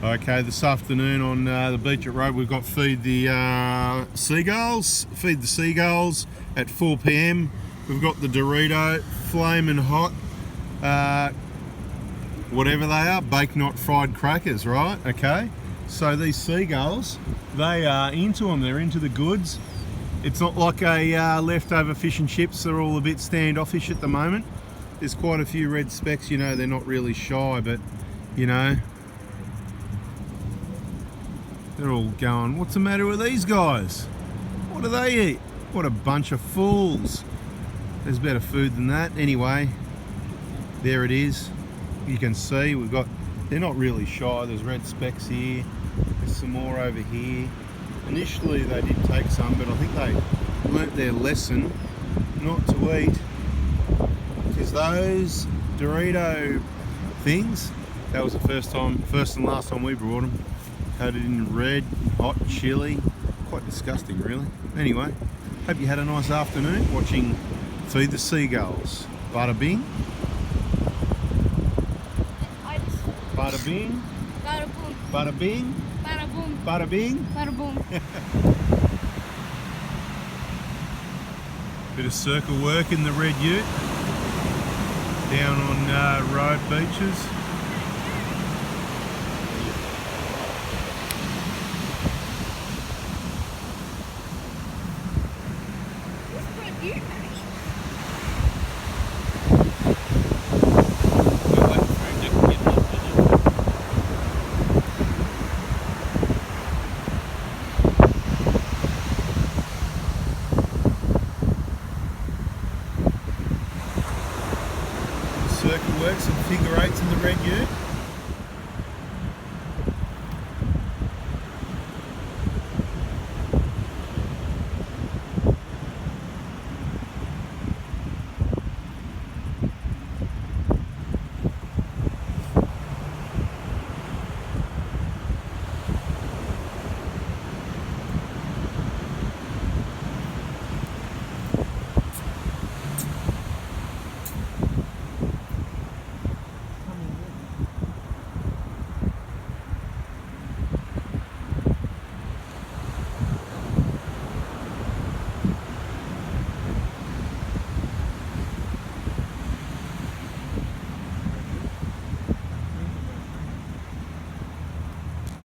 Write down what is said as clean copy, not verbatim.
Okay, this afternoon on the beach at Robe, we've got feed the seagulls. Feed the seagulls at 4 p.m. We've got the Dorito, flaming hot, whatever they are, baked not fried crackers, right? Okay, so these seagulls, they are into them. They're into the goods. It's not like a leftover fish and chips. They're all a bit standoffish at the moment. There's quite a few red specks. You know, they're not really shy, but you know, they're all going, what's the matter with these guys? What do they eat? What a bunch of fools. There's better food than that. Anyway, there it is. You can see we've got, they're not really shy. There's red specks here. There's some more over here. Initially they did take some, but I think they learnt their lesson not to eat, because those Dorito things, that was the first and last time we brought them. Coated in red, hot chili, quite disgusting really. Anyway, hope you had a nice afternoon watching Feed the Seagulls. Bada bing. Bada bing. Bada boom. Bada bing. Bada boom. Bada bing. Bada boom. Bit of circle work in the red ute down on Robe beaches.